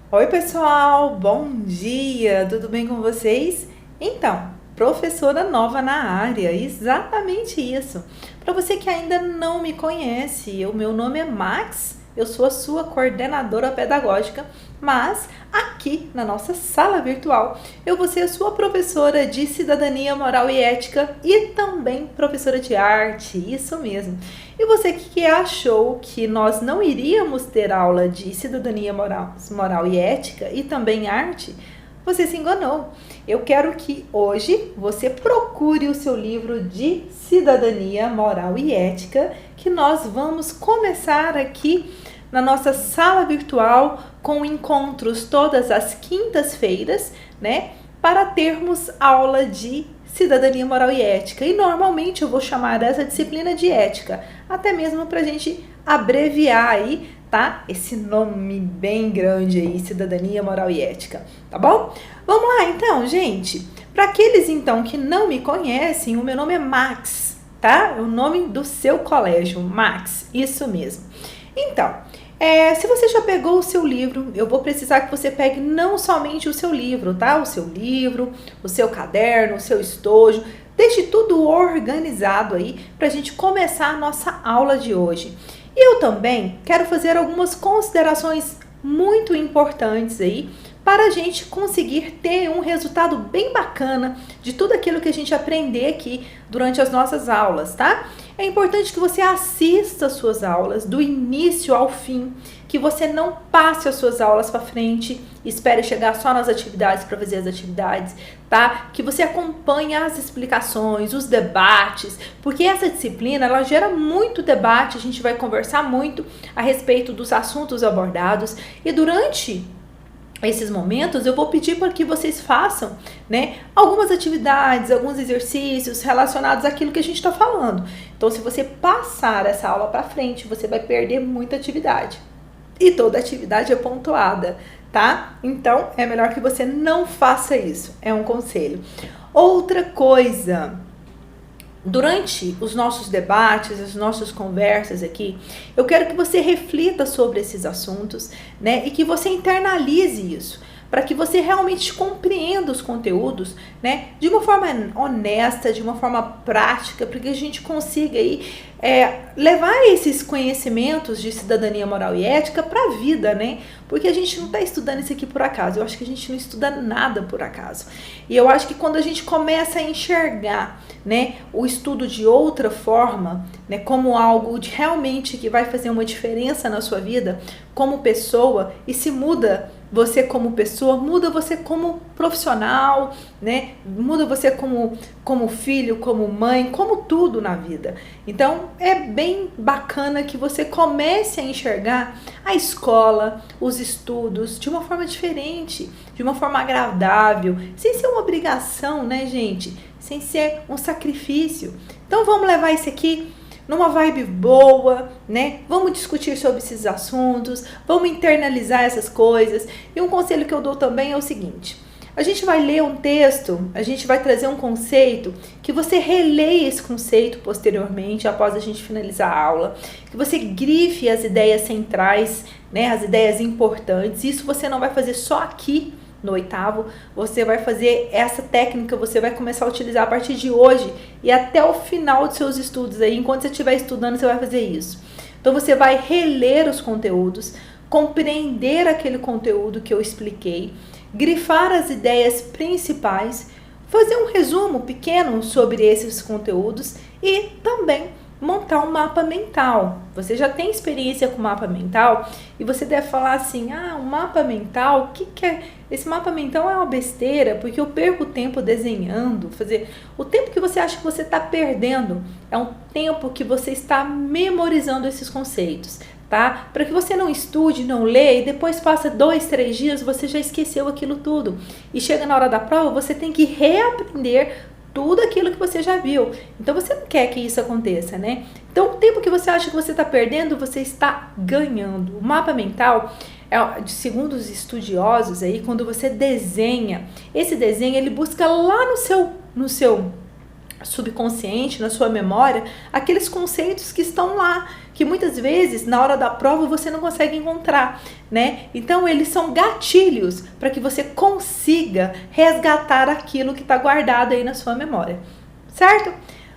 Oi, pessoal, bom dia, tudo bem com vocês? Então, professora nova na área, exatamente isso. Para você que ainda não me conhece, o meu nome é Max, eu sou a sua coordenadora pedagógica, mas aqui na nossa sala virtual eu vou ser a sua professora de cidadania, moral e ética e também professora de arte, isso mesmo. E você que achou que nós não iríamos ter aula de cidadania, moral e ética e também arte, você se enganou. Eu quero que hoje você procure o seu livro de cidadania, moral e ética, que nós vamos começar aqui na nossa sala virtual com encontros todas as quintas-feiras, né? Para termos aula de cidadania, moral e ética. E normalmente eu vou chamar essa disciplina de ética, até mesmo para a gente abreviar aí, tá? Esse nome bem grande aí, cidadania, moral e ética, tá bom? Vamos lá então, gente. Para aqueles então que não me conhecem, o meu nome é Max, tá? É o nome do seu colégio, Max, isso mesmo. Então, se você já pegou o seu livro, eu vou precisar que você pegue não somente o seu livro, tá? O seu livro, o seu caderno, o seu estojo. Deixe tudo organizado aí para a gente começar a nossa aula de hoje. E eu também quero fazer algumas considerações muito importantes aí para a gente conseguir ter um resultado bem bacana de tudo aquilo que a gente aprender aqui durante as nossas aulas, tá? É importante que você assista as suas aulas do início ao fim, que você não passe as suas aulas para frente, espere chegar só nas atividades para fazer as atividades, tá? Que você acompanhe as explicações, os debates, porque essa disciplina ela gera muito debate, a gente vai conversar muito a respeito dos assuntos abordados e durante esses momentos eu vou pedir para que vocês façam, né, algumas atividades, alguns exercícios relacionados àquilo que a gente está falando. Então, se você passar essa aula para frente, você vai perder muita atividade. E toda atividade é pontuada, tá? Então, é melhor que você não faça isso. É um conselho. Outra coisa, durante os nossos debates, as nossas conversas aqui, eu quero que você reflita sobre esses assuntos, né? E que você internalize isso, para que você realmente compreenda os conteúdos, né? De uma forma honesta, de uma forma prática, para que a gente consiga aí levar esses conhecimentos de cidadania, moral e ética para a vida, né? Porque a gente não está estudando isso aqui por acaso. Eu acho que a gente não estuda nada por acaso. E eu acho que quando a gente começa a enxergar, né, o estudo de outra forma, né, como algo de realmente que vai fazer uma diferença na sua vida como pessoa, e se muda você como pessoa, muda você como profissional, né? Muda você como filho, como mãe, como tudo na vida. Então, é bem bacana que você comece a enxergar a escola, os estudos de uma forma diferente, de uma forma agradável, sem ser uma obrigação, né, gente? Sem ser um sacrifício. Então, vamos levar isso aqui numa vibe boa, né? Vamos discutir sobre esses assuntos, vamos internalizar essas coisas. E um conselho que eu dou também é o seguinte: a gente vai ler um texto, a gente vai trazer um conceito, que você releia esse conceito posteriormente, após a gente finalizar a aula, que você grife as ideias centrais, né? As ideias importantes. Isso você não vai fazer só aqui no oitavo, você vai fazer essa técnica, você vai começar a utilizar a partir de hoje e até o final dos seus estudos aí, enquanto você estiver estudando, você vai fazer isso. Então você vai reler os conteúdos, compreender aquele conteúdo que eu expliquei, grifar as ideias principais, fazer um resumo pequeno sobre esses conteúdos e também montar um mapa mental. Você já tem experiência com mapa mental e você deve falar assim: um mapa mental, o que é? Esse mapa mental é uma besteira, porque eu perco tempo desenhando, o tempo que você acha que você está perdendo é um tempo que você está memorizando esses conceitos, tá? Para que você não estude, não lê e depois passa 2, 3 dias, você já esqueceu aquilo tudo. E chega na hora da prova, você tem que reaprender tudo aquilo que você já viu. Então você não quer que isso aconteça, né? Então o tempo que você acha que você está perdendo, você está ganhando. O mapa mental segundo os estudiosos aí, quando você desenha, esse desenho ele busca lá no seu subconsciente, na sua memória, aqueles conceitos que estão lá, que muitas vezes na hora da prova você não consegue encontrar, né? Então eles são gatilhos para que você consiga resgatar aquilo que está guardado aí na sua memória, certo?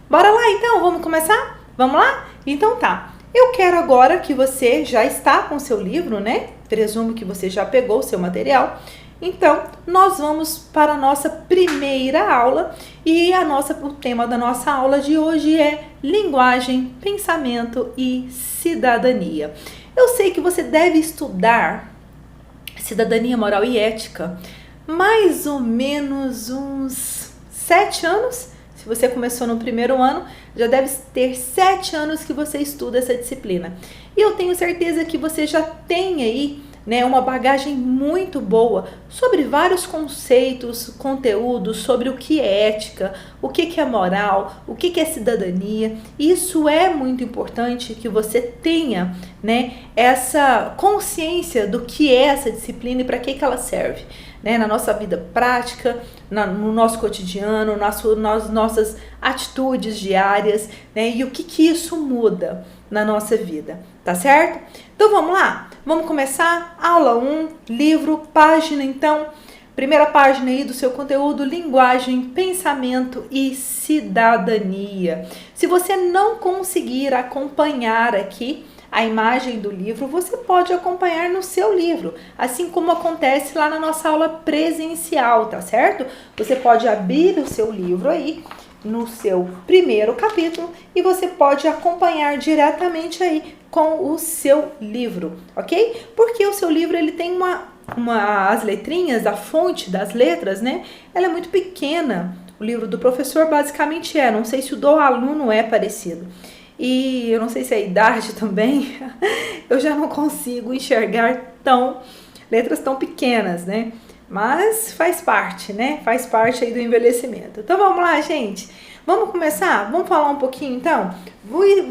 Bora lá então, vamos começar? Vamos lá? Então tá, eu quero agora que você já está com o seu livro, né? Presumo que você já pegou o seu material. Então, nós vamos para a nossa primeira aula e o tema da nossa aula de hoje é linguagem, pensamento e cidadania. Eu sei que você deve estudar cidadania moral e ética mais ou menos uns 7 anos. Se você começou no primeiro ano, já deve ter 7 anos que você estuda essa disciplina. E eu tenho certeza que você já tem aí, né, uma bagagem muito boa sobre vários conceitos, conteúdos, sobre o que é ética, o que é moral, o que é cidadania. Isso é muito importante que você tenha, né, essa consciência do que é essa disciplina e para que ela serve, né, na nossa vida prática, no nosso cotidiano, nas nossas atitudes diárias, né, e o que isso muda na nossa vida, tá certo? Então vamos lá? Vamos começar? Aula 1, livro, página então, primeira página aí do seu conteúdo, linguagem, pensamento e cidadania. Se você não conseguir acompanhar aqui a imagem do livro, você pode acompanhar no seu livro, assim como acontece lá na nossa aula presencial, tá certo? Você pode abrir o seu livro aí, no seu primeiro capítulo, e você pode acompanhar diretamente aí com o seu livro, ok? Porque o seu livro ele tem as letrinhas, a fonte das letras, né? Ela é muito pequena. O livro do professor basicamente não sei se o do aluno é parecido. E eu não sei se é a idade também, eu já não consigo enxergar letras tão pequenas, né? Mas faz parte, né? Faz parte aí do envelhecimento. Então vamos lá, gente. Vamos começar? Vamos falar um pouquinho então?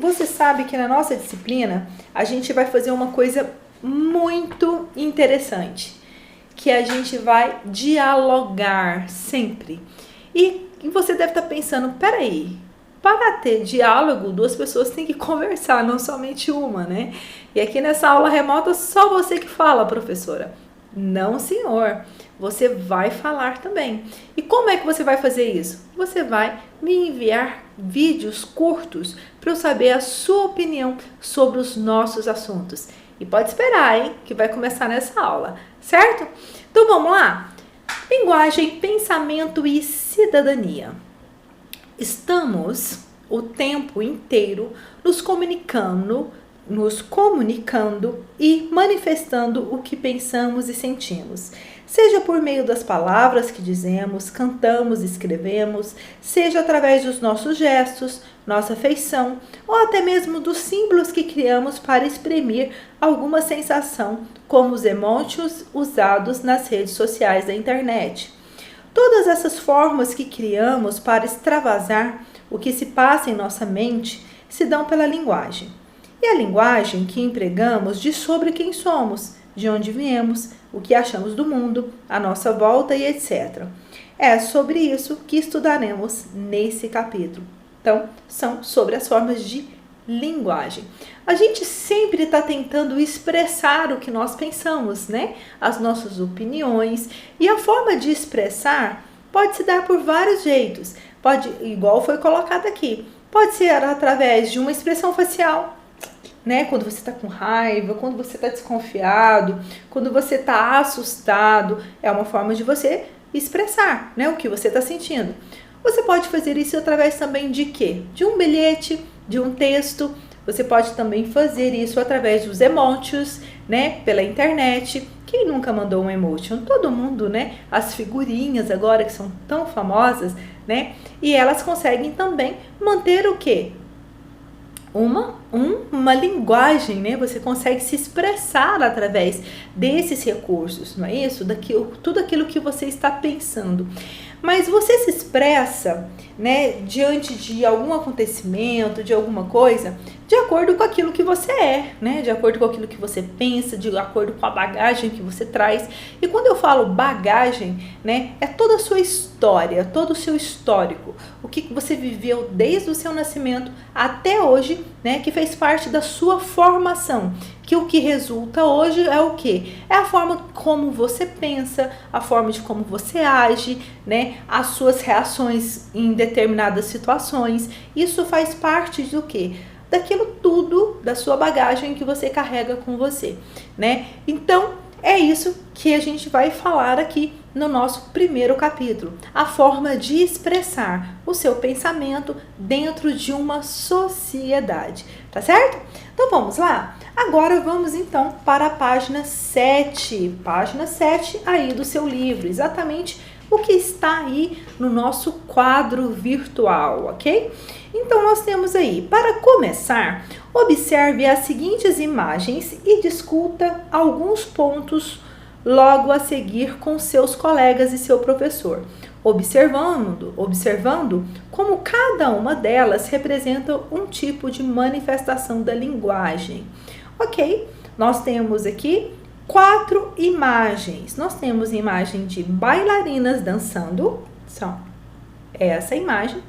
Você sabe que na nossa disciplina a gente vai fazer uma coisa muito interessante, que a gente vai dialogar sempre. E você deve estar pensando, peraí, para ter diálogo, 2 pessoas têm que conversar, não somente uma, né? E aqui nessa aula remota, só você que fala, professora. Não, senhor. Você vai falar também. E como é que você vai fazer isso? Você vai me enviar vídeos curtos para eu saber a sua opinião sobre os nossos assuntos. E pode esperar, hein? Que vai começar nessa aula, certo? Então vamos lá? Linguagem, pensamento e cidadania. Estamos o tempo inteiro nos comunicando e manifestando o que pensamos e sentimos. Seja por meio das palavras que dizemos, cantamos, escrevemos, seja através dos nossos gestos, nossa afeição, ou até mesmo dos símbolos que criamos para exprimir alguma sensação, como os emojis usados nas redes sociais da internet. Todas essas formas que criamos para extravasar o que se passa em nossa mente se dão pela linguagem. E a linguagem que empregamos diz sobre quem somos, de onde viemos, o que achamos do mundo, a nossa volta e etc. É sobre isso que estudaremos nesse capítulo. Então, são sobre as formas de linguagem. A gente sempre está tentando expressar o que nós pensamos, né? As nossas opiniões. E a forma de expressar pode se dar por vários jeitos. Pode, igual foi colocado aqui, pode ser através de uma expressão facial, né? Quando você está com raiva, quando você está desconfiado, quando você está assustado, é uma forma de você expressar, né, o que você está sentindo. Você pode fazer isso através também de quê? De um bilhete, de um texto. Você pode também fazer isso através dos emojis, né, pela internet. Quem nunca mandou um emoji? Todo mundo, né? As figurinhas agora que são tão famosas, né? E elas conseguem também manter o quê? Uma uma linguagem, né? Você consegue se expressar através desses recursos, não é isso? Tudo aquilo que você está pensando. Mas você se expressa, né, diante de algum acontecimento, de alguma coisa, de acordo com aquilo que você é, né? De acordo com aquilo que você pensa, de acordo com a bagagem que você traz. E quando eu falo bagagem, né, é toda a sua história, todo o seu histórico, o que você viveu desde o seu nascimento até hoje, né, que fez parte da sua formação. Que o que resulta hoje é o quê? É a forma como você pensa, a forma de como você age, né? As suas reações em determinadas situações. Isso faz parte do quê? Daquilo tudo, da sua bagagem que você carrega com você, né? Então, é isso que a gente vai falar aqui no nosso primeiro capítulo. A forma de expressar o seu pensamento dentro de uma sociedade, tá certo? Então, vamos lá? Agora vamos então para a página 7. Página 7 aí do seu livro, exatamente o que está aí no nosso quadro virtual, ok? Então, nós temos aí, para começar, observe as seguintes imagens e discuta alguns pontos logo a seguir com seus colegas e seu professor, observando como cada uma delas representa um tipo de manifestação da linguagem. Ok, nós temos aqui 4 imagens. Nós temos imagem de bailarinas dançando, são essa imagem.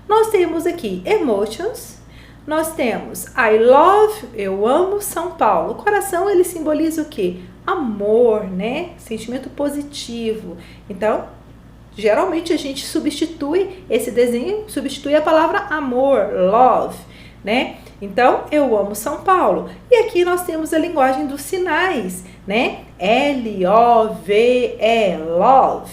Nós temos aqui emotions, nós temos I love, eu amo São Paulo. O coração, ele simboliza o quê? Amor, né? Sentimento positivo. Então, geralmente a gente substitui esse desenho, substitui a palavra amor, love, né? Então, eu amo São Paulo. E aqui nós temos a linguagem dos sinais, né? L-O-V-E, love,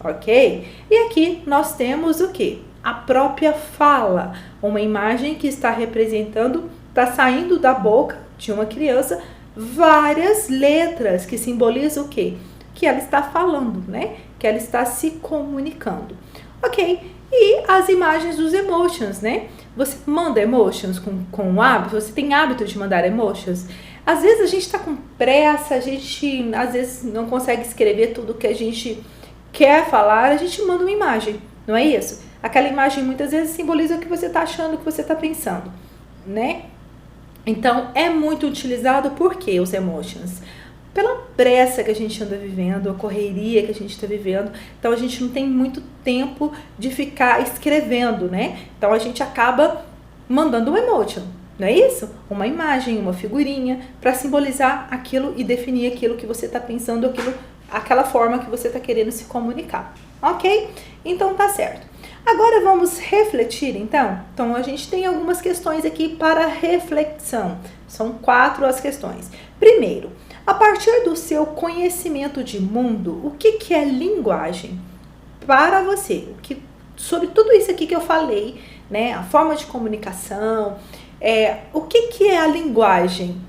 ok? E aqui nós temos o quê? A própria fala, uma imagem que está representando, está saindo da boca de uma criança, várias letras que simbolizam o quê? Que ela está falando, né? Que ela está se comunicando, ok? E as imagens dos emotions, né? Você manda emotions com hábito, você tem hábito de mandar emotions. Às vezes a gente está com pressa, a gente às vezes não consegue escrever tudo que a gente quer falar, a gente manda uma imagem, não é isso? Aquela imagem muitas vezes simboliza o que você está achando, o que você está pensando, né? Então, é muito utilizado por quê os emotions? Pela pressa que a gente anda vivendo, a correria que a gente está vivendo. Então, a gente não tem muito tempo de ficar escrevendo, né? Então, a gente acaba mandando um emotion, não é isso? Uma imagem, uma figurinha, para simbolizar aquilo e definir aquilo que você está pensando, aquela forma que você está querendo se comunicar, ok? Então, tá certo. Agora vamos refletir, então? Então, a gente tem algumas questões aqui para reflexão. São 4 as questões. Primeiro, a partir do seu conhecimento de mundo, o que é linguagem para você? Sobre tudo isso aqui que eu falei, né? A forma de comunicação, o que é a linguagem?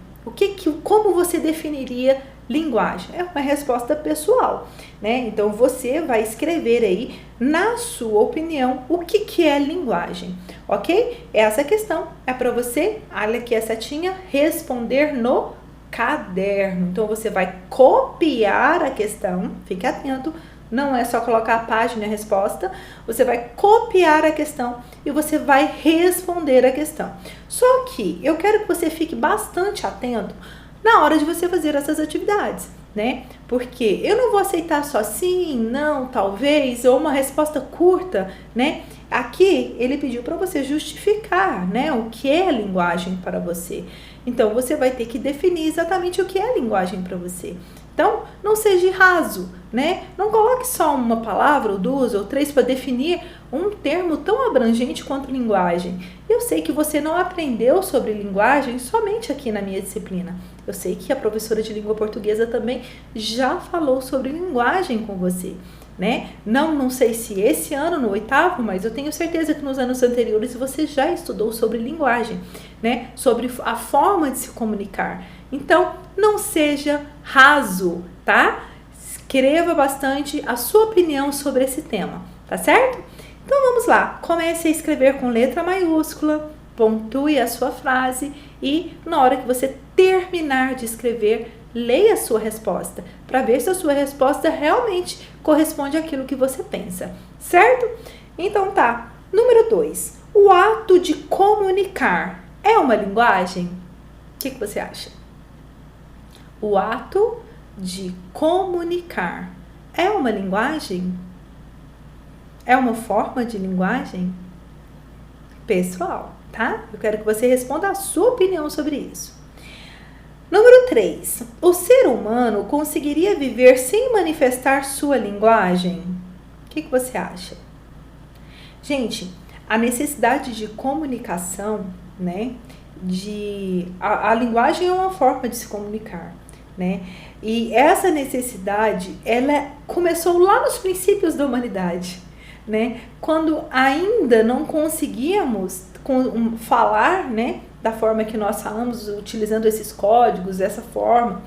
Como você definiria linguagem? É uma resposta pessoal, né? Então, você vai escrever aí, na sua opinião, o que é linguagem, ok? Essa questão é para você, olha aqui a setinha, responder no caderno. Então, você vai copiar a questão, fique atento, não é só colocar a página e a resposta, você vai copiar a questão e você vai responder a questão. Só que eu quero que você fique bastante atento na hora de você fazer essas atividades, né? Porque eu não vou aceitar só sim, não, talvez, ou uma resposta curta, né? Aqui ele pediu para você justificar, né, o que é linguagem para você. Então você vai ter que definir exatamente o que é linguagem para você. Então, não seja raso, né? Não coloque só uma palavra, ou 2 ou 3 para definir um termo tão abrangente quanto linguagem. Eu sei que você não aprendeu sobre linguagem somente aqui na minha disciplina. Eu sei que a professora de língua portuguesa também já falou sobre linguagem com você, né? Não sei se esse ano, no 8º, mas eu tenho certeza que nos anos anteriores você já estudou sobre linguagem, né? Sobre a forma de se comunicar. Então, não seja raso, tá? Escreva bastante a sua opinião sobre esse tema, tá certo? Então, vamos lá. Comece a escrever com letra maiúscula, pontue a sua frase e na hora que você terminar de escrever, leia a sua resposta, para ver se a sua resposta realmente corresponde àquilo que você pensa, certo? Então tá. Número 2. O ato de comunicar é uma linguagem? O que você acha? O ato de comunicar é uma linguagem? É uma forma de linguagem? Pessoal, tá? Eu quero que você responda a sua opinião sobre isso. Número 3. O ser humano conseguiria viver sem manifestar sua linguagem? O que você acha? Gente, a necessidade de comunicação, né? A linguagem é uma forma de se comunicar, né? E essa necessidade, ela começou lá nos princípios da humanidade, né? Quando ainda não conseguíamos falar, né? Da forma que nós falamos, utilizando esses códigos, dessa forma,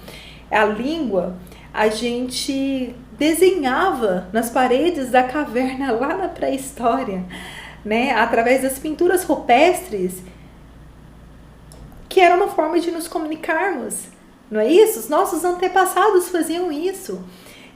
a língua, a gente desenhava nas paredes da caverna lá na pré-história, né? Através das pinturas rupestres, que era uma forma de nos comunicarmos, não é isso? Os nossos antepassados faziam isso.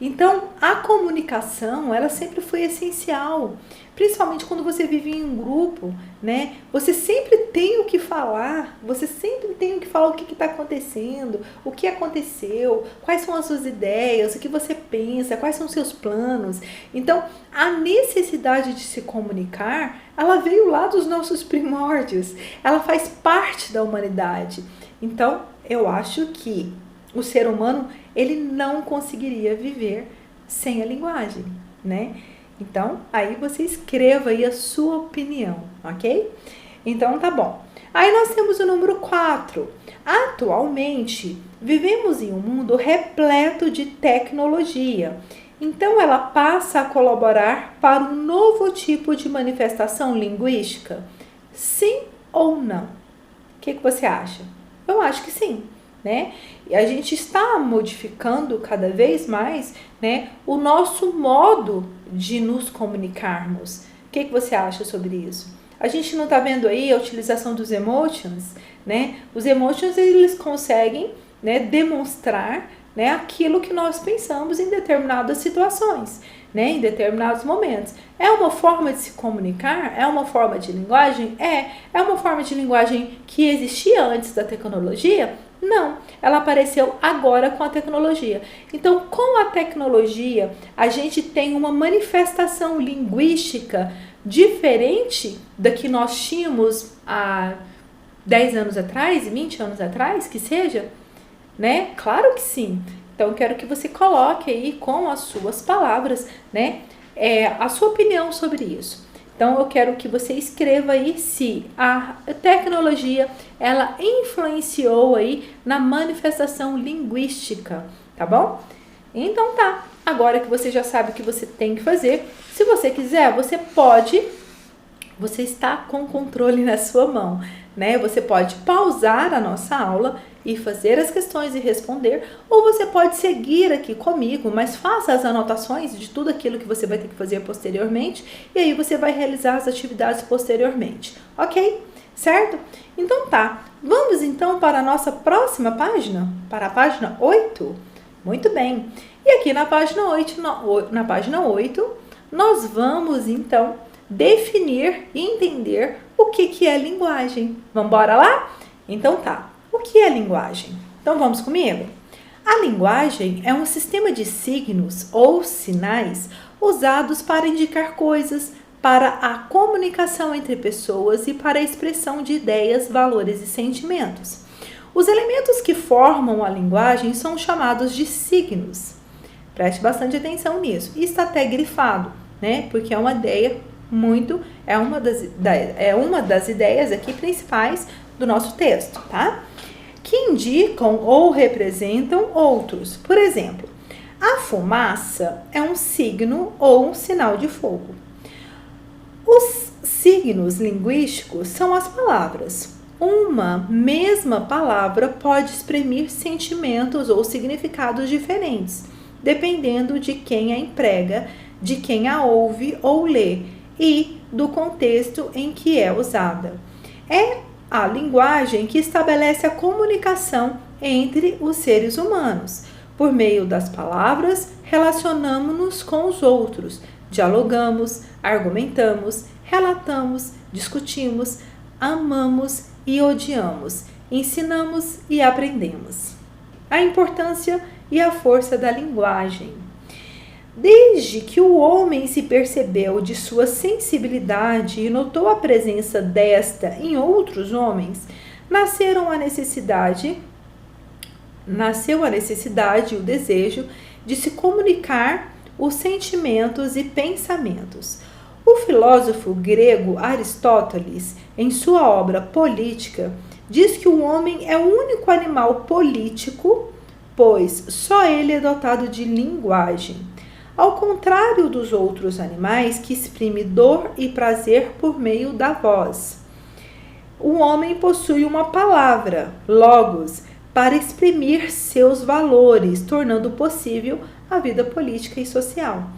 Então, a comunicação, ela sempre foi essencial, principalmente quando você vive em um grupo, né? Você sempre tem o que falar, você sempre tem o que falar, o que está acontecendo, o que aconteceu, quais são as suas ideias, o que você pensa, quais são os seus planos. Então, a necessidade de se comunicar, ela veio lá dos nossos primórdios, ela faz parte da humanidade. Então, eu acho que o ser humano, ele não conseguiria viver sem a linguagem, né? Então, aí você escreva aí a sua opinião, ok? Então, tá bom. Aí nós temos o número 4. Atualmente, vivemos em um mundo repleto de tecnologia. Então, ela passa a colaborar para um novo tipo de manifestação linguística? Sim ou não? O que você acha? Eu acho que sim, né? E a gente está modificando cada vez mais, né, o nosso modo de nos comunicarmos. O que você acha sobre isso? A gente não está vendo aí a utilização dos emotions, né? Os emotions, eles conseguem, né, demonstrar, né, aquilo que nós pensamos em determinadas situações, né, em determinados momentos. É uma forma de se comunicar? É uma forma de linguagem? É uma forma de linguagem que existia antes da tecnologia? Não, ela apareceu agora com a tecnologia. Então, com a tecnologia, a gente tem uma manifestação linguística diferente da que nós tínhamos há 10 anos atrás, 20 anos atrás, que seja, né? Claro que sim. Então, eu quero que você coloque aí com as suas palavras, né, a sua opinião sobre isso. Então, eu quero que você escreva aí se a tecnologia, ela influenciou aí na manifestação linguística, tá bom? Então tá, agora que você já sabe o que você tem que fazer, se você quiser, você está com o controle na sua mão, né? Você pode pausar a nossa aula e fazer as questões e responder, ou você pode seguir aqui comigo, mas faça as anotações de tudo aquilo que você vai ter que fazer posteriormente, e aí você vai realizar as atividades posteriormente, ok? Certo? Então tá, vamos então para a nossa próxima página, para a página 8? Muito bem, e aqui na página 8, nós vamos então definir e entender o que é linguagem. Vamos embora lá? Então tá. O que é linguagem? Então vamos comigo? A linguagem é um sistema de signos ou sinais usados para indicar coisas, para a comunicação entre pessoas e para a expressão de ideias, valores e sentimentos. Os elementos que formam a linguagem são chamados de signos. Preste bastante atenção nisso. E está até grifado, né? Porque é uma ideia é uma das ideias aqui principais do nosso texto, tá? Que indicam ou representam outros. Por exemplo, a fumaça é um signo ou um sinal de fogo. Os signos linguísticos são as palavras. Uma mesma palavra pode exprimir sentimentos ou significados diferentes, dependendo de quem a emprega, de quem a ouve ou lê e do contexto em que é usada. É a linguagem que estabelece a comunicação entre os seres humanos. Por meio das palavras, relacionamos-nos com os outros, dialogamos, argumentamos, relatamos, discutimos, amamos e odiamos, ensinamos e aprendemos. A importância e a força da linguagem. Desde que o homem se percebeu de sua sensibilidade e notou a presença desta em outros homens, nasceu a necessidade e o desejo de se comunicar os sentimentos e pensamentos. O filósofo grego Aristóteles, em sua obra Política, diz que o homem é o único animal político, pois só ele é dotado de linguagem. Ao contrário dos outros animais que exprime dor e prazer por meio da voz. O homem possui uma palavra, logos, para exprimir seus valores, tornando possível a vida política e social.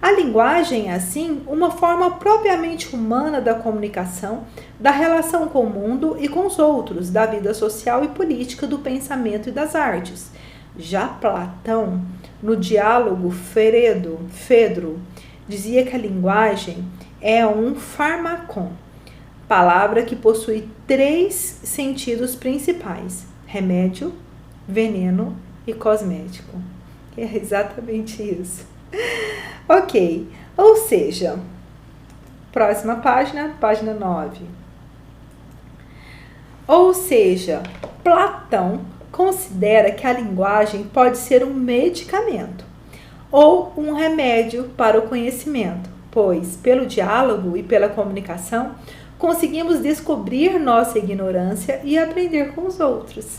A linguagem é, assim, uma forma propriamente humana da comunicação, da relação com o mundo e com os outros, da vida social e política, do pensamento e das artes. Já Platão, no diálogo Fedro, dizia que a linguagem é um farmakon, palavra que possui 3 sentidos principais: remédio, veneno e cosmético. É exatamente isso. Ok, ou seja, próxima página, página 9. Ou seja, Platão considera que a linguagem pode ser um medicamento ou um remédio para o conhecimento, pois, pelo diálogo e pela comunicação, conseguimos descobrir nossa ignorância e aprender com os outros.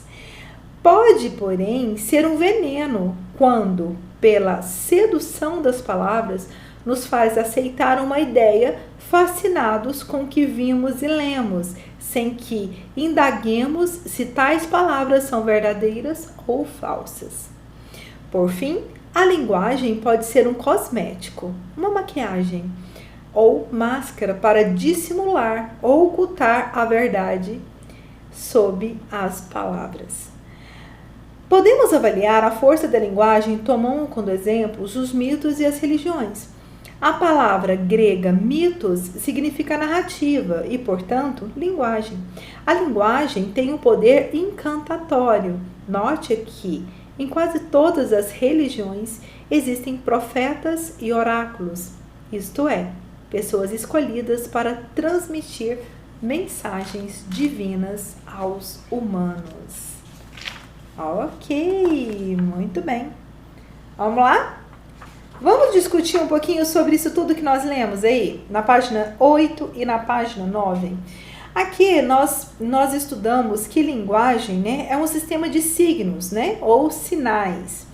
Pode, porém, ser um veneno quando, pela sedução das palavras, nos faz aceitar uma ideia fascinados com o que vimos e lemos, sem que indaguemos se tais palavras são verdadeiras ou falsas. Por fim, a linguagem pode ser um cosmético, uma maquiagem ou máscara para dissimular ou ocultar a verdade sob as palavras. Podemos avaliar a força da linguagem tomando como exemplos os mitos e as religiões. A palavra grega mitos significa narrativa e, portanto, linguagem. A linguagem tem um poder encantatório. Note que, em quase todas as religiões, existem profetas e oráculos, isto é, pessoas escolhidas para transmitir mensagens divinas aos humanos. Ok, muito bem. Vamos lá? Vamos discutir um pouquinho sobre isso tudo que nós lemos aí, na página 8 e na página 9. Aqui nós estudamos que linguagem, né, é um sistema de signos, né, ou sinais.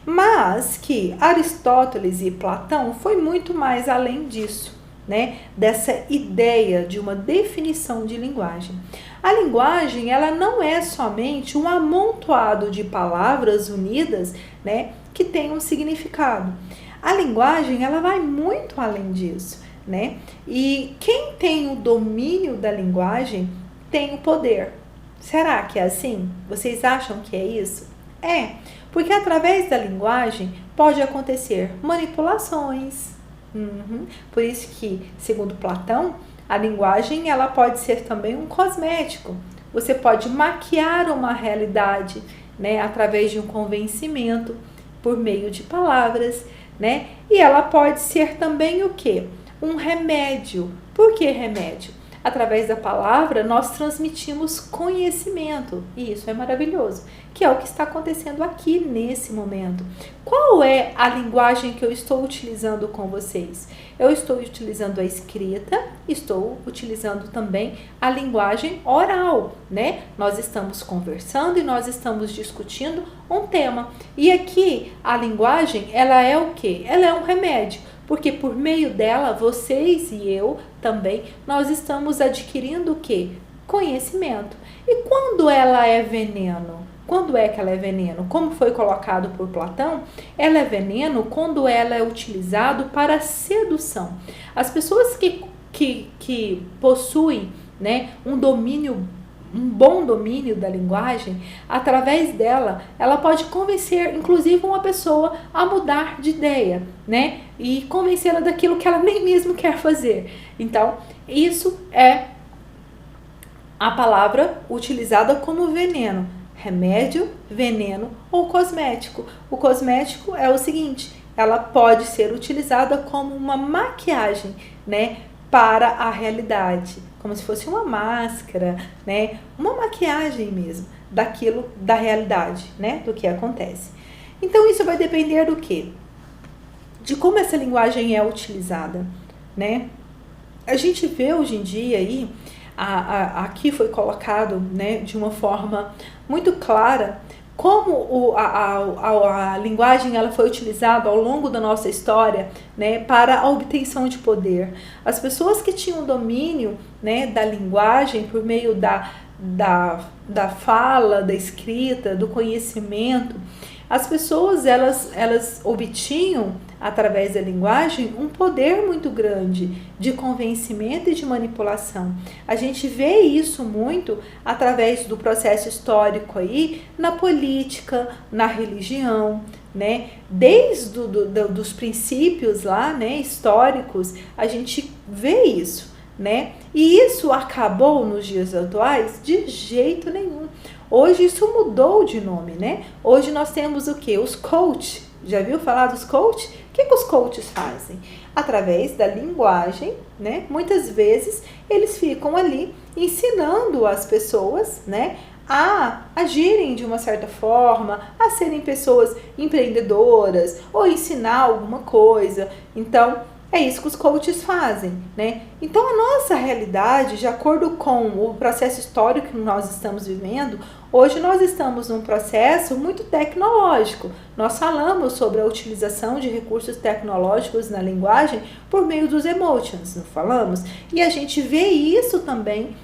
Mas que Aristóteles e Platão foi muito mais além disso, né, dessa ideia de uma definição de linguagem. A linguagem, ela não é somente um amontoado de palavras unidas, né, que tem um significado. A linguagem, ela vai muito além disso, né? E quem tem o domínio da linguagem tem o poder. Será que é assim? Vocês acham que é isso? É, porque através da linguagem pode acontecer manipulações. Por isso que, segundo Platão, a linguagem ela pode ser também um cosmético. Você pode maquiar uma realidade, né, através de um convencimento por meio de palavras, né? E ela pode ser também o quê? Um remédio. Por que remédio? Através da palavra, nós transmitimos conhecimento. E isso é maravilhoso, que é o que está acontecendo aqui nesse momento. Qual é a linguagem que eu estou utilizando com vocês? Eu estou utilizando a escrita, estou utilizando também a linguagem oral, né? Nós estamos conversando e nós estamos discutindo um tema. E aqui, a linguagem, ela é o quê? Ela é um remédio. Porque por meio dela, vocês e eu também, nós estamos adquirindo o quê? Conhecimento. E quando ela é veneno? Quando é que ela é veneno? Como foi colocado por Platão, ela é veneno quando ela é utilizada para sedução. As pessoas que possuem, né, um domínio um bom domínio da linguagem, através dela, ela pode convencer, inclusive, uma pessoa a mudar de ideia, né? E convencê-la daquilo que ela nem mesmo quer fazer. Então, isso é a palavra utilizada como veneno. Remédio, veneno ou cosmético. O cosmético é o seguinte, ela pode ser utilizada como uma maquiagem, né, para a realidade, como se fosse uma máscara, né, uma maquiagem mesmo daquilo, da realidade, né, do que acontece. Então isso vai depender do quê? De como essa linguagem é utilizada, né? A gente vê hoje em dia aí, aqui foi colocado, né, de uma forma muito clara como a linguagem ela foi utilizada ao longo da nossa história, né, para a obtenção de poder. As pessoas que tinham domínio, né, da linguagem por meio da fala, da escrita, do conhecimento, as pessoas elas obtinham através da linguagem um poder muito grande de convencimento e de manipulação. A gente vê isso muito através do processo histórico aí na política, na religião, né? Desde dos princípios lá, né, históricos, a gente vê isso, né? E isso acabou nos dias atuais? De jeito nenhum. Hoje isso mudou de nome, né? Hoje nós temos o quê? Os coach. Já viu falar dos coach? O que os coaches fazem? Através da linguagem, né? Muitas vezes eles ficam ali ensinando as pessoas, né, a agirem de uma certa forma, a serem pessoas empreendedoras ou ensinar alguma coisa. Então, é isso que os coaches fazem, né? Então, a nossa realidade, de acordo com o processo histórico que nós estamos vivendo, hoje nós estamos num processo muito tecnológico. Nós falamos sobre a utilização de recursos tecnológicos na linguagem por meio dos emotions, não falamos? E a gente vê isso também,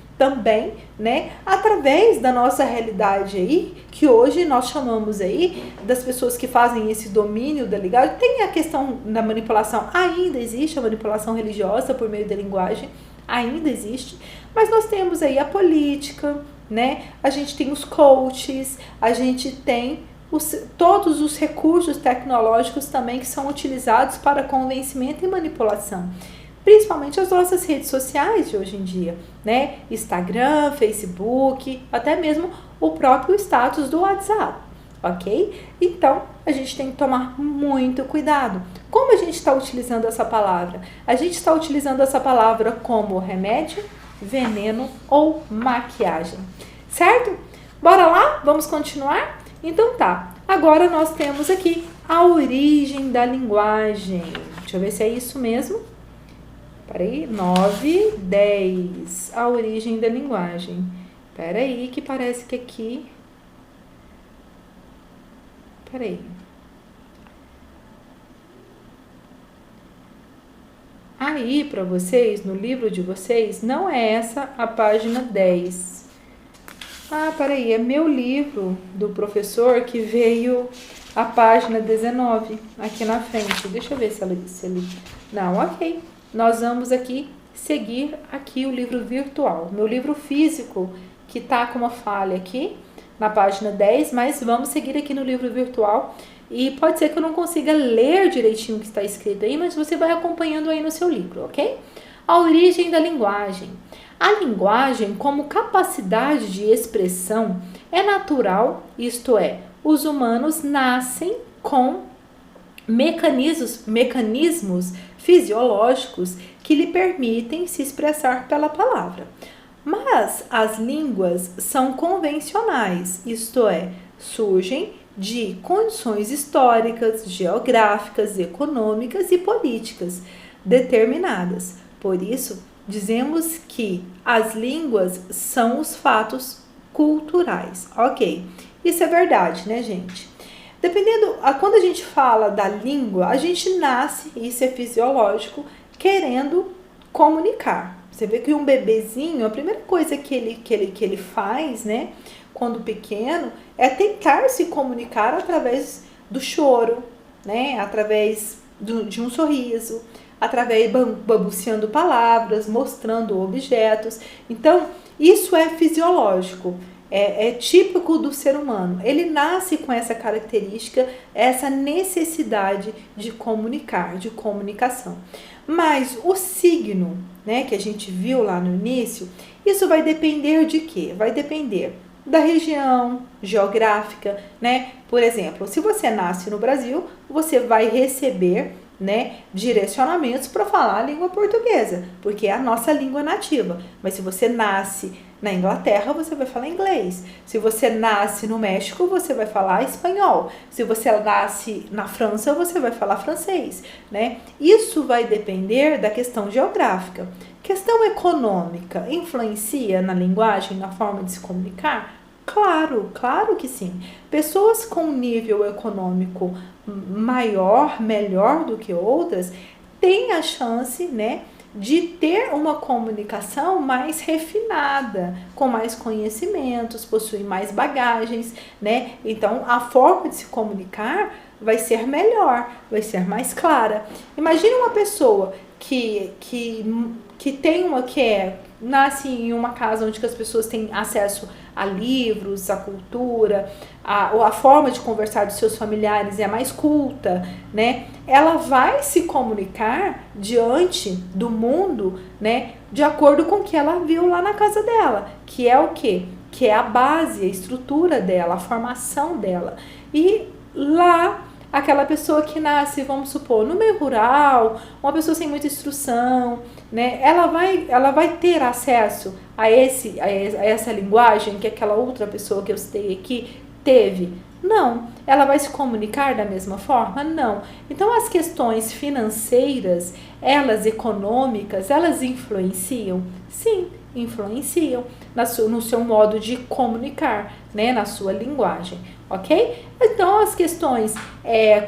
né, através da nossa realidade aí, que hoje nós chamamos aí das pessoas que fazem esse domínio da linguagem. Tem a questão da manipulação, ainda existe a manipulação religiosa por meio da linguagem, ainda existe, mas nós temos aí a política, né, a gente tem os coaches, a gente tem todos os recursos tecnológicos também que são utilizados para convencimento e manipulação. Principalmente as nossas redes sociais de hoje em dia, né? Instagram, Facebook, até mesmo o próprio status do WhatsApp, ok? Então, a gente tem que tomar muito cuidado. Como a gente está utilizando essa palavra? A gente está utilizando essa palavra como remédio, veneno ou maquiagem, certo? Bora lá? Vamos continuar? Então tá, agora nós temos aqui a origem da linguagem. Deixa eu ver se é isso mesmo. Peraí, 9, 10, a origem da linguagem. Peraí, que parece que aqui... Peraí. Aí, para vocês, no livro de vocês, não é essa a página 10. Ah, peraí, é meu livro do professor que veio a página 19 aqui na frente. Deixa eu ver se ele... Não, ok. Nós vamos aqui seguir aqui o livro virtual. Meu livro físico, que está com uma falha aqui, na página 10, mas vamos seguir aqui no livro virtual. E pode ser que eu não consiga ler direitinho o que está escrito aí, mas você vai acompanhando aí no seu livro, ok? A origem da linguagem. A linguagem, como capacidade de expressão, é natural, isto é, os humanos nascem com mecanismos fisiológicos que lhe permitem se expressar pela palavra. Mas as línguas são convencionais, isto é, surgem de condições históricas, geográficas, econômicas e políticas determinadas. Por isso, dizemos que as línguas são os fatos culturais. Ok, isso é verdade, né, gente? Dependendo, quando a gente fala da língua, a gente nasce, isso é fisiológico, querendo comunicar. Você vê que um bebezinho, a primeira coisa que ele faz, né, quando pequeno, é tentar se comunicar através do choro, né, através de um sorriso, através balbuciando palavras, mostrando objetos. Então, isso é fisiológico. É típico do ser humano. Ele nasce com essa característica, essa necessidade de comunicar, de comunicação. Mas o signo, né, que a gente viu lá no início, isso vai depender de quê? Vai depender da região geográfica, né? Por exemplo, se você nasce no Brasil, você vai receber, né, direcionamentos para falar a língua portuguesa, porque é a nossa língua nativa. Mas se você nasce na Inglaterra, você vai falar inglês. Se você nasce no México, você vai falar espanhol. Se você nasce na França, você vai falar francês, né? Isso vai depender da questão geográfica. Questão econômica influencia na linguagem, na forma de se comunicar? Claro, claro que sim. Pessoas com nível econômico maior, melhor do que outras, têm a chance, né, de ter uma comunicação mais refinada, com mais conhecimentos, possuem mais bagagens, né? Então, a forma de se comunicar vai ser melhor, vai ser mais clara. Imagina uma pessoa que tem nasce em uma casa onde as pessoas têm acesso a livros, a cultura, a forma de conversar dos seus familiares é mais culta, né? Ela vai se comunicar diante do mundo, né, de acordo com o que ela viu lá na casa dela, que é o quê? Que é a base, a estrutura dela, a formação dela. E lá, aquela pessoa que nasce, vamos supor, no meio rural, uma pessoa sem muita instrução, né? Ela vai ter acesso a essa linguagem que aquela outra pessoa que eu citei aqui teve? Não. Ela vai se comunicar da mesma forma? Não. Então, as questões financeiras, econômicas, elas influenciam? Sim, influenciam no seu modo de comunicar, né? Na sua linguagem, ok? Então, as questões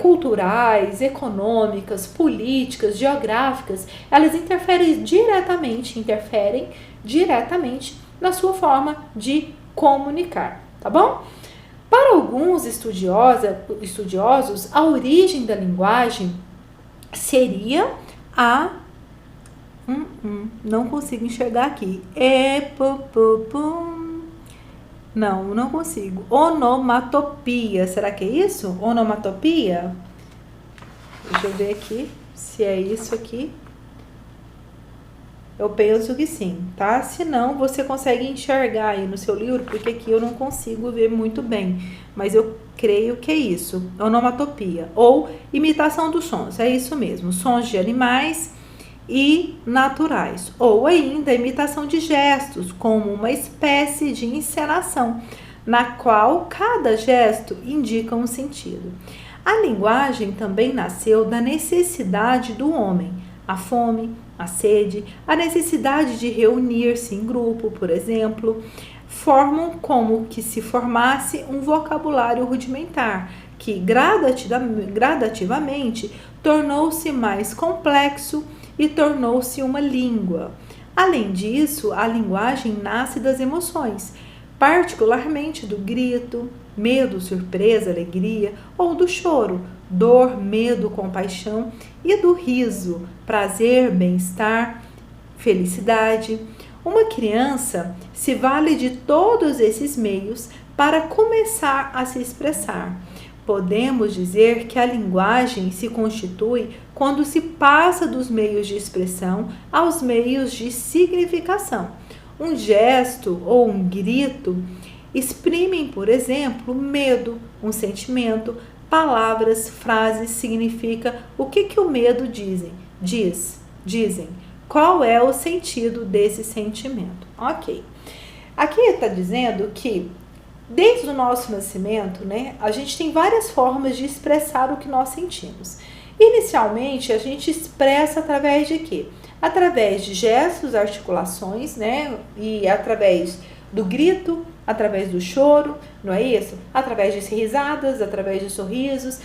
culturais, econômicas, políticas, geográficas, elas interferem diretamente na sua forma de comunicar, tá bom? Para alguns estudiosos, a origem da linguagem seria não consigo enxergar aqui. Não consigo. Onomatopia. Será que é isso? Onomatopia? Deixa eu ver aqui se é isso aqui. Eu penso que sim, tá? Se não, você consegue enxergar aí no seu livro, porque aqui eu não consigo ver muito bem. Mas eu creio que é isso. Onomatopia. Ou imitação dos sons. É isso mesmo. Sons de animais e naturais, ou ainda imitação de gestos, como uma espécie de encenação, na qual cada gesto indica um sentido. A linguagem também nasceu da necessidade do homem, a fome, a sede, a necessidade de reunir-se em grupo, por exemplo, formam como que se formasse um vocabulário rudimentar, que gradativamente tornou-se mais complexo e tornou-se uma língua. Além disso, a linguagem nasce das emoções, particularmente do grito, medo, surpresa, alegria, ou do choro, dor, medo, compaixão, e do riso, prazer, bem-estar, felicidade. Uma criança se vale de todos esses meios para começar a se expressar. Podemos dizer que a linguagem se constitui quando se passa dos meios de expressão aos meios de significação. Um gesto ou um grito exprimem, por exemplo, medo, um sentimento. Palavras, frases significa o que o medo dizem. Qual é o sentido desse sentimento? Ok. Aqui está dizendo que desde o nosso nascimento, né, a gente tem várias formas de expressar o que nós sentimos. Inicialmente, a gente expressa através de quê? Através de gestos, articulações, né, e através do grito, através do choro, não é isso? Através de risadas, através de sorrisos.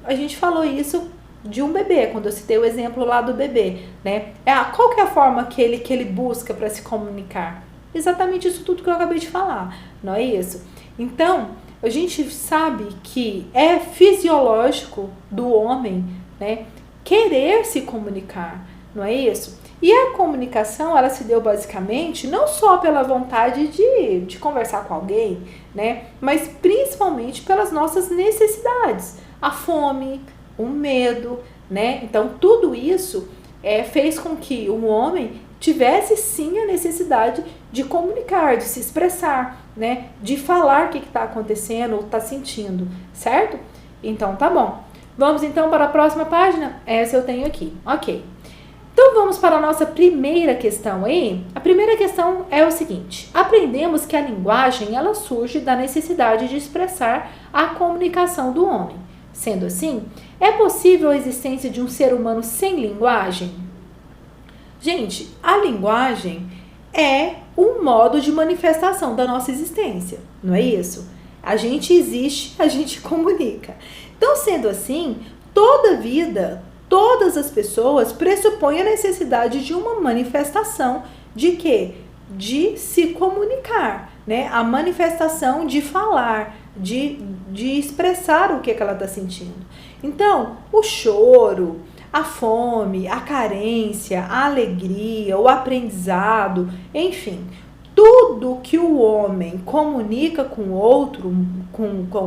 A gente falou isso de um bebê, quando eu citei o exemplo lá do bebê, né? Qual que é a forma que ele busca para se comunicar? Exatamente isso tudo que eu acabei de falar, não é isso? Então, a gente sabe que é fisiológico do homem, né, querer se comunicar, não é isso? E a comunicação, ela se deu basicamente não só pela vontade de conversar com alguém, né? Mas principalmente pelas nossas necessidades. A fome, o medo, né? Então, tudo isso fez com que o homem tivesse sim a necessidade de comunicar, de se expressar, né? De falar o que está acontecendo ou está sentindo, certo? Então, tá bom. Vamos então para a próxima página? Essa eu tenho aqui, ok. Então vamos para a nossa primeira questão aí. A primeira questão é o seguinte: aprendemos que a linguagem ela surge da necessidade de expressar a comunicação do homem. Sendo assim, é possível a existência de um ser humano sem linguagem? Gente, a linguagem é um modo de manifestação da nossa existência, não é isso? A gente existe, a gente comunica. Então, sendo assim, toda vida, todas as pessoas pressupõem a necessidade de uma manifestação de quê? De se comunicar, né? A manifestação de falar, de expressar o que ela está sentindo. Então, o choro, a fome, a carência, a alegria, o aprendizado, enfim, tudo que o homem comunica com o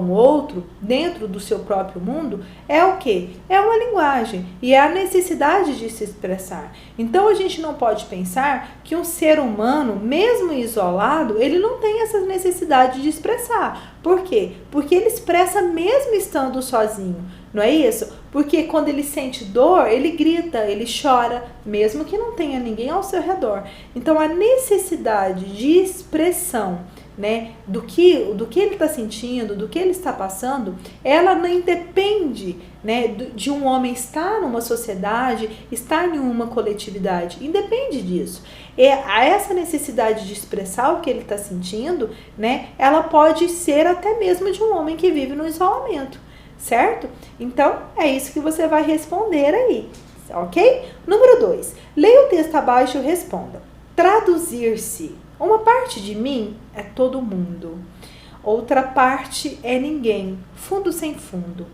outro dentro do seu próprio mundo é o quê? É uma linguagem e é a necessidade de se expressar. Então a gente não pode pensar que um ser humano, mesmo isolado, ele não tem essa necessidade de expressar. Por quê? Porque ele expressa mesmo estando sozinho. Não é isso? Porque quando ele sente dor, ele grita, ele chora, mesmo que não tenha ninguém ao seu redor. Então, a necessidade de expressão, né, do que ele está sentindo, do que ele está passando, ela não independe, né, de um homem estar numa sociedade, estar em uma coletividade. Independe disso. Essa necessidade de expressar o que ele está sentindo, né, ela pode ser até mesmo de um homem que vive no isolamento. Certo? Então, é isso que você vai responder aí, ok? Número 2. Leia o texto abaixo e responda. Traduzir-se. Uma parte de mim é todo mundo. Outra parte é ninguém, fundo sem fundo.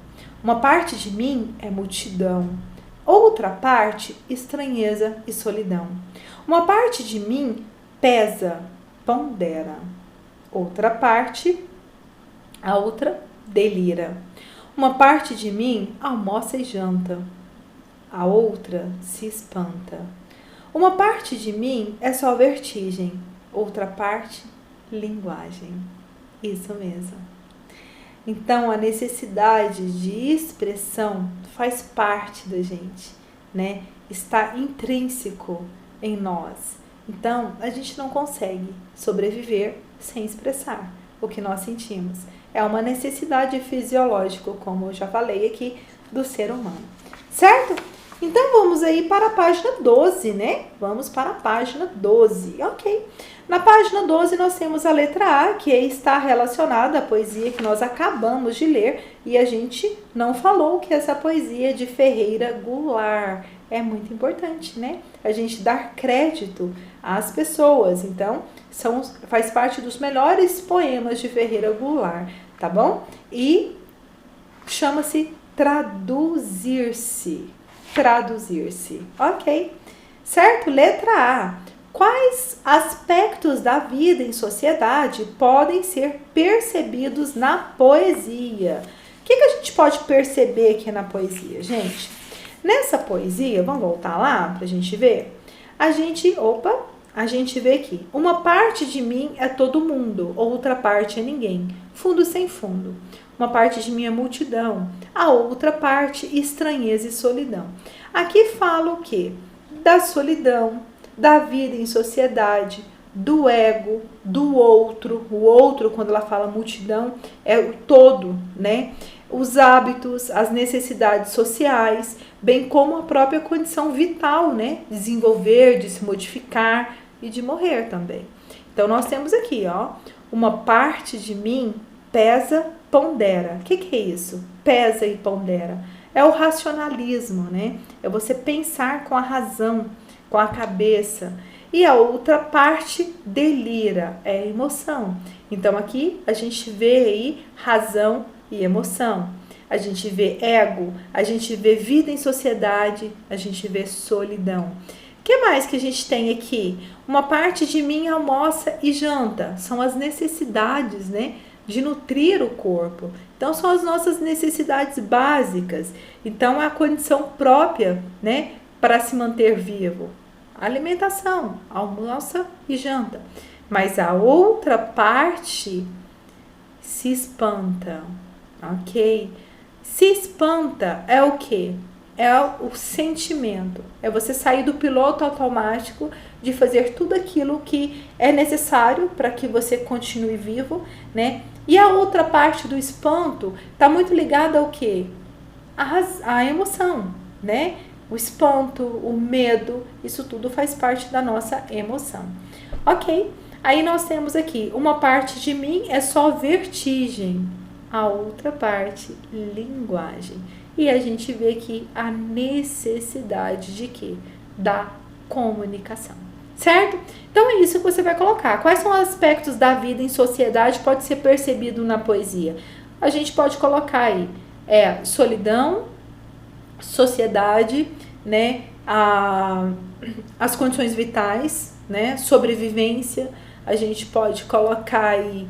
Uma parte de mim é multidão. Outra parte, estranheza e solidão. Uma parte de mim pesa, pondera. Outra parte, a outra delira. Uma parte de mim almoça e janta, a outra se espanta. Uma parte de mim é só vertigem, outra parte, linguagem. Isso mesmo. Então, a necessidade de expressão faz parte da gente, né? Está intrínseco em nós. Então, a gente não consegue sobreviver sem expressar o que nós sentimos. É uma necessidade fisiológica, como eu já falei aqui, do ser humano. Certo? Então, vamos aí para a página 12, né? Vamos para a página 12, ok. Na página 12, nós temos a letra A, que está relacionada à poesia que nós acabamos de ler. E a gente não falou que essa poesia é de Ferreira Goulart. É muito importante, né? A gente dar crédito às pessoas. Então, faz parte dos melhores poemas de Ferreira Goulart, tá bom? E chama-se Traduzir-se. Traduzir-se, ok? Certo? Letra A. Quais aspectos da vida em sociedade podem ser percebidos na poesia? O que a gente pode perceber aqui na poesia, gente? Nessa poesia, vamos voltar lá para a gente ver? A gente vê aqui. Uma parte de mim é todo mundo, outra parte é ninguém. Fundo sem fundo. Uma parte de mim é multidão, a outra parte estranheza e solidão. Aqui fala o quê? Da solidão, da vida em sociedade, do ego, do outro. O outro, quando ela fala multidão, é o todo, né? Os hábitos, as necessidades sociais, bem como a própria condição vital, né? Desenvolver, de se modificar e de morrer também. Então, nós temos aqui, ó, uma parte de mim pesa, pondera. O que é isso? Pesa e pondera. É o racionalismo, né? É você pensar com a razão, com a cabeça. E a outra parte delira, é a emoção. Então, aqui a gente vê aí razão e emoção. a gente vê ego, a gente vê vida em sociedade, a gente vê solidão. O que mais que a gente tem aqui? Uma parte de mim almoça e janta. São as necessidades, né? De nutrir o corpo. Então, são as nossas necessidades básicas. Então, é a condição própria, né? Para se manter vivo. Alimentação, almoça e janta. Mas a outra parte se espanta, ok? Se espanta é o quê? É o sentimento, é você sair do piloto automático de fazer tudo aquilo que é necessário para que você continue vivo, né? E a outra parte do espanto está muito ligada ao quê? A emoção, né? O espanto, o medo, isso tudo faz parte da nossa emoção, ok? Aí nós temos aqui, uma parte de mim é só vertigem, a outra parte, linguagem. E a gente vê aqui a necessidade de quê? Da comunicação, certo? Então é isso que você vai colocar. Quais são os aspectos da vida em sociedade que pode ser percebido na poesia? A gente pode colocar aí, solidão, sociedade, né? As condições vitais, né? Sobrevivência. A gente pode colocar aí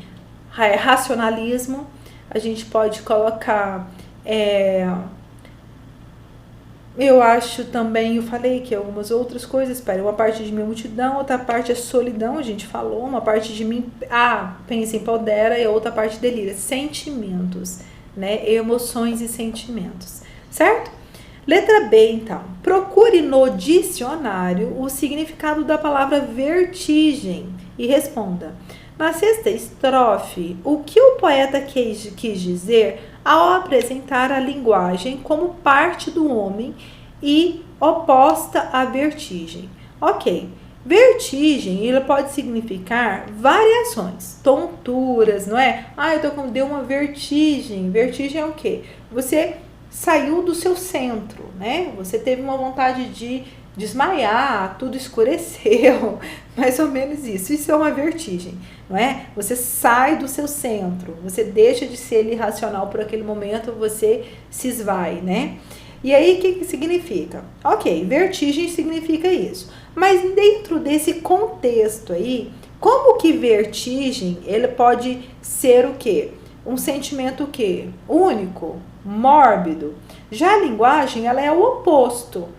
racionalismo. A gente pode colocar... eu acho também, eu falei que algumas outras coisas, uma parte de mim é multidão, outra parte é solidão, a gente falou, uma parte de mim, pensa, empodera, e a outra parte delira, sentimentos, né, emoções e sentimentos, certo? Letra B, então, procure no dicionário o significado da palavra vertigem e responda. Na sexta estrofe, o que o poeta quis dizer ao apresentar a linguagem como parte do homem e oposta à vertigem? Ok, vertigem, ele pode significar variações, tonturas, não é? Deu uma vertigem. Vertigem é o quê? Você saiu do seu centro, né? Você teve uma vontade de desmaiar, tudo escureceu, mais ou menos isso. Isso é uma vertigem, não é? Você sai do seu centro, você deixa de ser irracional por aquele momento, você se esvai, né? E aí, o que significa? Ok, vertigem significa isso. Mas dentro desse contexto aí, como que vertigem, ele pode ser o quê? Um sentimento o quê? Único, mórbido. Já a linguagem, ela é o oposto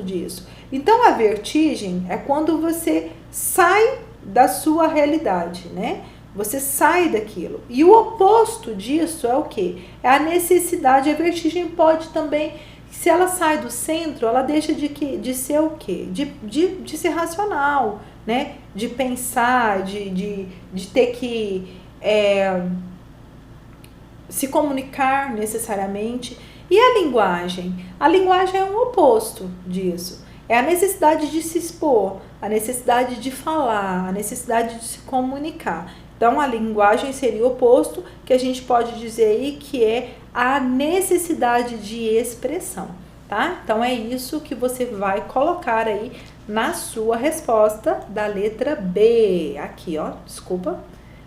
disso. Então, a vertigem é quando você sai da sua realidade, né? Você sai daquilo. E o oposto disso é o quê? É a necessidade. A vertigem pode também, se ela sai do centro, ela deixa de ser o quê? De ser racional, né? De pensar, de ter que se comunicar necessariamente. E a linguagem? A linguagem é um oposto disso. É a necessidade de se expor, a necessidade de falar, a necessidade de se comunicar. Então, a linguagem seria o oposto, que a gente pode dizer aí que é a necessidade de expressão, tá? Então, é isso que você vai colocar aí na sua resposta da letra B. Aqui, ó, desculpa.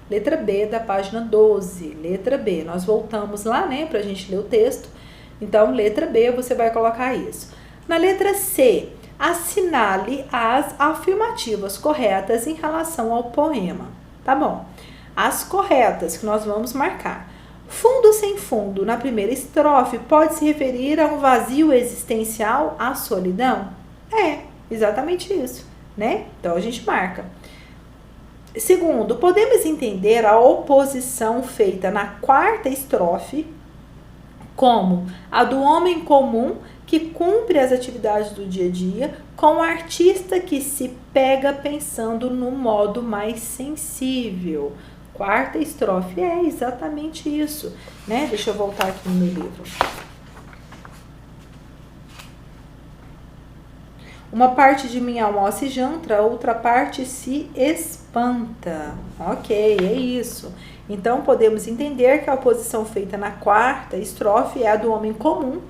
Letra B da página 12. Letra B. Nós voltamos lá, né, pra gente ler o texto. Então, letra B, você vai colocar isso. Na letra C, assinale as afirmativas corretas em relação ao poema. Tá bom. As corretas que nós vamos marcar. Fundo sem fundo, na primeira estrofe, pode se referir a um vazio existencial, à solidão? É, exatamente isso, né? Então, a gente marca. Segundo, podemos entender a oposição feita na quarta estrofe como a do homem comum que cumpre as atividades do dia a dia com o artista que se pega pensando no modo mais sensível. Quarta estrofe é exatamente isso, né? Deixa eu voltar aqui no meu livro. Uma parte de mim almoça e janta, a outra parte se espanta. Ok, é isso. Então, podemos entender que a oposição feita na quarta estrofe é a do homem comum,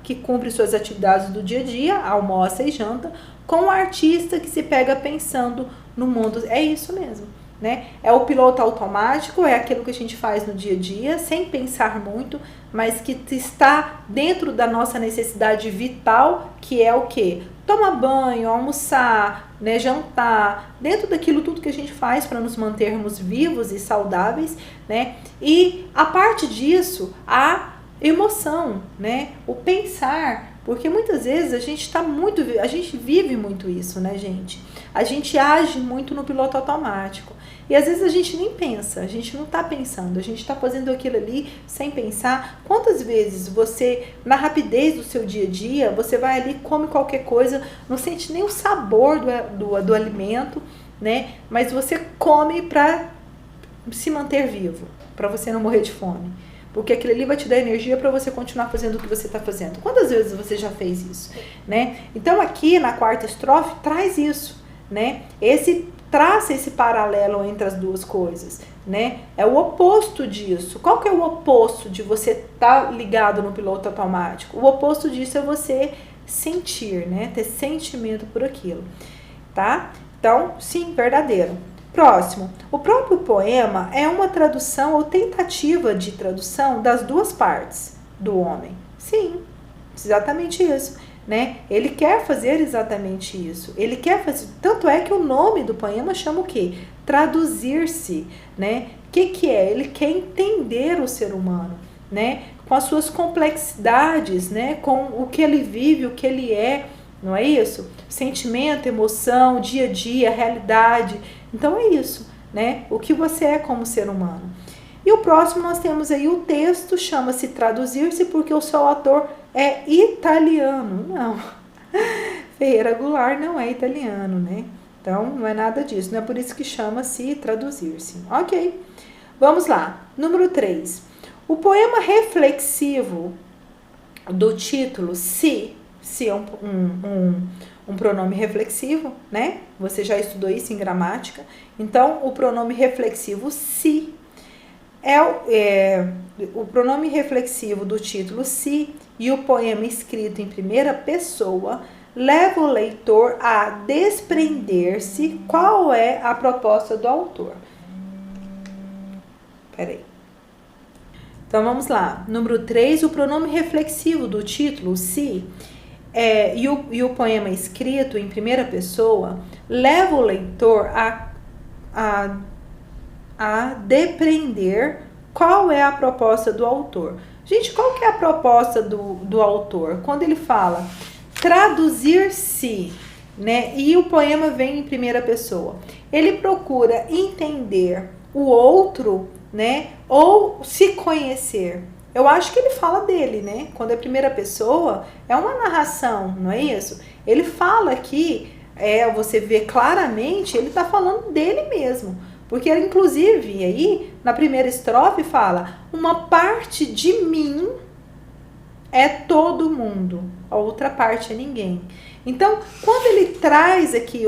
que cumpre suas atividades do dia a dia, almoça e janta, com o artista que se pega pensando no mundo. É isso mesmo, né? É o piloto automático, é aquilo que a gente faz no dia a dia, sem pensar muito, mas que está dentro da nossa necessidade vital, que é o quê? Tomar banho, almoçar, né, jantar, dentro daquilo tudo que a gente faz para nos mantermos vivos e saudáveis, né? E a parte disso, a emoção, né? O pensar, porque muitas vezes a gente vive muito isso, né, gente? A gente age muito no piloto automático. E às vezes a gente nem pensa, a gente não está pensando, a gente está fazendo aquilo ali sem pensar. Quantas vezes você, na rapidez do seu dia a dia, você vai ali, come qualquer coisa, não sente nem o sabor do alimento, né? Mas você come para se manter vivo, para você não morrer de fome. Porque aquilo ali vai te dar energia para você continuar fazendo o que você está fazendo. Quantas vezes você já fez isso, né? Então aqui na quarta estrofe traz isso, né? Traça esse paralelo entre as duas coisas, né? É o oposto disso. Qual que é o oposto de você estar ligado no piloto automático? O oposto disso é você sentir, né? Ter sentimento por aquilo, tá? Então, sim, verdadeiro. Próximo. O próprio poema é uma tradução ou tentativa de tradução das duas partes do homem. Sim, exatamente isso. Né? Ele quer fazer exatamente isso. Ele quer fazer, tanto é que o nome do poema chama o quê? Traduzir-se, né? O que é? Ele quer entender o ser humano, né? Com as suas complexidades, né? Com o que ele vive, o que ele é, não é isso? Sentimento, emoção, dia a dia, realidade. Então é isso, né? O que você é como ser humano. E o próximo nós temos aí o texto, chama-se Traduzir-se, porque o seu autor é italiano. Não, Ferreira Goulart não é italiano, né? Então, não é nada disso. Não é por isso que chama-se Traduzir-se. Ok, vamos lá. Número 3. O poema reflexivo do título se é um pronome reflexivo, né? Você já estudou isso em gramática. Então, o pronome reflexivo se o pronome reflexivo do título se e o poema escrito em primeira pessoa leva o leitor a desprender-se qual é a proposta do autor. Peraí. Então vamos lá. Número 3, o pronome reflexivo do título se e o poema escrito em primeira pessoa leva o leitor a depreender qual é a proposta do autor. Gente, qual que é a proposta do autor? Quando ele fala traduzir-se, né? E o poema vem em primeira pessoa. Ele procura entender o outro, né? Ou se conhecer. Eu acho que ele fala dele, né? Quando é primeira pessoa, é uma narração, não é isso? Ele fala aqui, você vê claramente, ele está falando dele mesmo. Porque, inclusive, aí, na primeira estrofe fala, uma parte de mim é todo mundo, a outra parte é ninguém. Então, quando ele traz aqui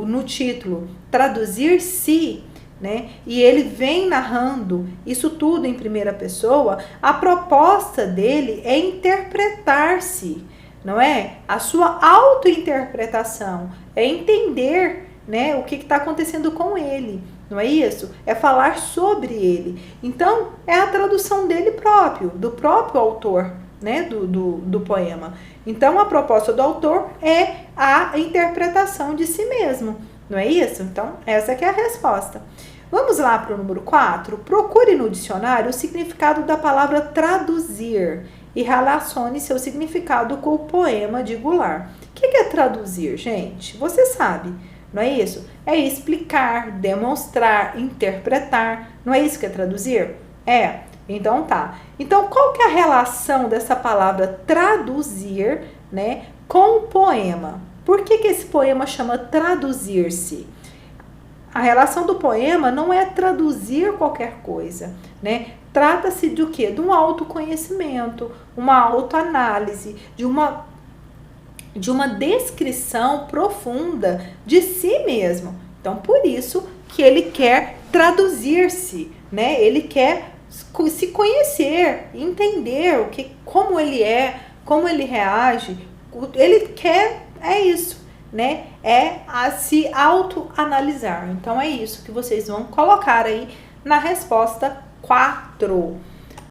no título, traduzir-se, né, e ele vem narrando isso tudo em primeira pessoa, a proposta dele é interpretar-se, não é? A sua autointerpretação, é entender, né, o que está acontecendo com ele, não é isso? É falar sobre ele. Então, é a tradução dele próprio, do próprio autor, né, do poema. Então, a proposta do autor é a interpretação de si mesmo, não é isso? Então, essa que é a resposta. Vamos lá para o número 4. Procure no dicionário o significado da palavra traduzir e relacione seu significado com o poema de Goulart. O que é traduzir, gente? Você sabe. Não é isso? É explicar, demonstrar, interpretar. Não é isso que é traduzir? É. Então tá. Então qual que é a relação dessa palavra traduzir, né, com o poema? Por que esse poema chama traduzir-se? A relação do poema não é traduzir qualquer coisa, né? Trata-se do quê? De um autoconhecimento, uma autoanálise, de uma descrição profunda de si mesmo. Então, por isso que ele quer traduzir-se, né? Ele quer se conhecer, entender como ele é, como ele reage. Ele quer, é isso, né? É a se autoanalisar. Então é isso que vocês vão colocar aí na resposta 4.